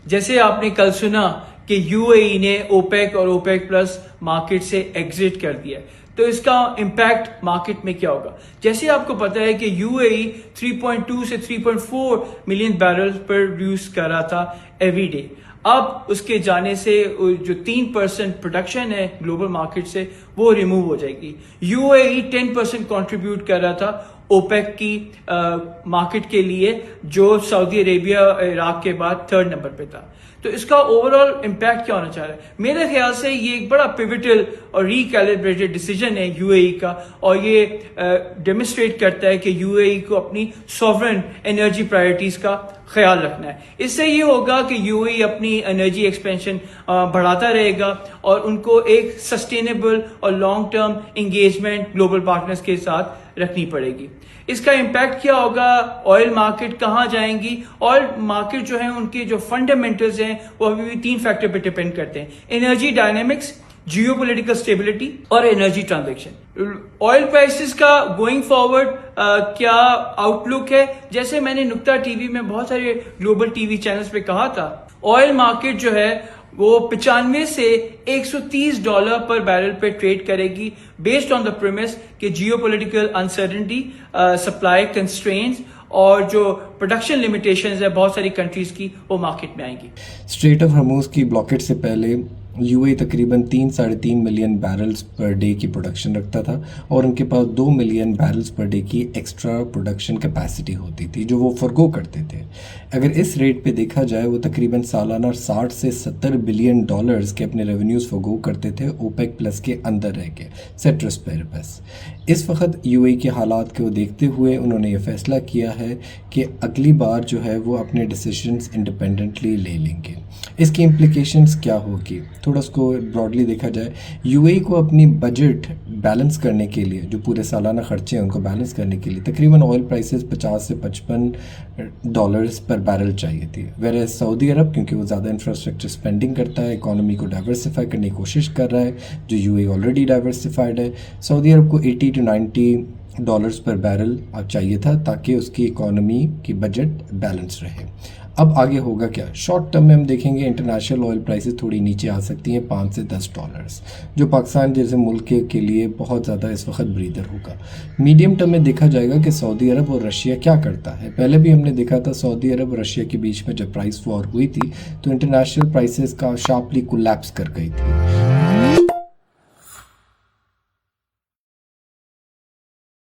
جیسے آپ نے کل سنا کہ UAE نے اوپیک اور اوپیک پلس مارکیٹ سے ایگزٹ کر دیا، تو اس کا امپیکٹ مارکیٹ میں کیا ہوگا؟ جیسے آپ کو پتا ہے کہ UAE 3.2 سے 3.4 ملین بیرل پروڈیوس کر رہا تھا ایوری ڈے. اب اس کے جانے سے جو 3% پروڈکشن ہے گلوبل مارکیٹ سے وہ ریموو ہو جائے گی. UAE 10% کنٹریبیوٹ کر رہا تھا اوپیک کی مارکیٹ کے لیے، جو سعودی عربیہ عراق کے بعد 3rd نمبر پہ تھا. تو اس کا اوور آل امپیکٹ کیا ہونا چاہ رہا ہے؟ میرے خیال سے یہ ایک بڑا پیوٹل اور ریکیلیبریٹڈ ڈیسیجن ہے UAE کا، اور یہ ڈیمونسٹریٹ کرتا ہے کہ UAE کو اپنی سوورن انرجی پرائرٹیز کا خیال رکھنا ہے. اس سے یہ ہوگا کہ UAE اپنی انرجی ایکسپینشن بڑھاتا رہے گا، اور ان کو ایک سسٹینیبل اور long term engagement global partners کے ساتھ رکھنی پڑے گی. اس کا امپیکٹ کیا ہوگا؟ آئل مارکیٹ کہاں جائیں گی؟ آئل مارکیٹ جو ہے ان کے جو فنڈامنٹلز ہیں وہ ابھی بھی 3 فیکٹر پہ ڈپینڈ کرتے ہیں: energy dynamics, geo political stability اور انرجی ٹرانزیکشن. آئل پرائسز کا گوئنگ فارورڈ کیا آؤٹ لک ہے؟ جیسے میں نے نکتہ TV میں بہت سارے گلوبل TV چینلز پہ کہا تھا، آئل مارکیٹ جو ہے وہ 95 سے $130 پر بیرل پہ ٹریڈ کرے گی، بیسڈ آن دا پریمس کہ جیو پولیٹیکل انسرٹنٹی، سپلائی کنسٹرینز اور جو پروڈکشن لمیٹیشنز ہے بہت ساری کنٹریز کی، وہ مارکیٹ میں آئیں گی. اسٹریٹ آف ہرموز کی بلاکٹ سے پہلے UAE تقریباً 3-3.5 ملین بیرلز پر ڈے کی پروڈکشن رکھتا تھا، اور ان کے پاس 2 ملین بیرلز پر ڈے کی ایکسٹرا پروڈکشن کیپیسٹی ہوتی تھی جو وہ فرگو کرتے تھے. اگر اس ریٹ پہ دیکھا جائے، وہ تقریباً سالانہ 60 سے 70 بلین ڈالرز کے اپنے ریونیوز فرگو کرتے تھے اوپیک پلس کے اندر رہ کے سیٹرس پیرپس. اس وقت UAE کے حالات کو دیکھتے ہوئے انہوں نے یہ فیصلہ کیا ہے کہ اگلی بار جو ہے وہ اپنے ڈیسیشنز انڈیپینڈنٹلی لے لیں گے. اس کی امپلیکیشنز کیا ہوگی؟ تھوڑا اس کو براڈلی دیکھا جائے، UAE کو اپنی بجٹ بیلنس کرنے کے لیے، جو پورے سالانہ خرچے ہیں ان کو بیلنس کرنے کے لیے تقریباً آئل پرائسز 50 سے 55 ڈالرز پر بیرل چاہیے تھی. ویرے سعودی عرب، کیونکہ وہ زیادہ انفراسٹرکچر اسپینڈنگ کرتا ہے، اکانومی کو ڈائیورسفائی کرنے کی کوشش کر رہا ہے، جو UAE آلریڈی ڈائیورسفائڈ ہے، سعودی عرب کو 80 to 90 ڈالرز پر بیرل چاہیے تھا تاکہ اس کی اکانومی کی بجٹ بیلنس رہے. اب آگے ہوگا کیا؟ شارٹ ٹرم میں ہم دیکھیں گے انٹرنیشنل آئل پرائسز تھوڑی نیچے آ سکتی ہیں 5 سے 10 ڈالرز، جو پاکستان جیسے ملک کے لیے بہت زیادہ اس وقت بریدر ہوگا. میڈیم ٹرم میں دیکھا جائے گا کہ سعودی عرب اور رشیا کیا کرتا ہے. پہلے بھی ہم نے دیکھا تھا سعودی عرب اور رشیا کے بیچ میں جب پرائس وار ہوئی تھی تو انٹرنیشنل پرائسز کا شارپلی کولیپس کر گئی تھی.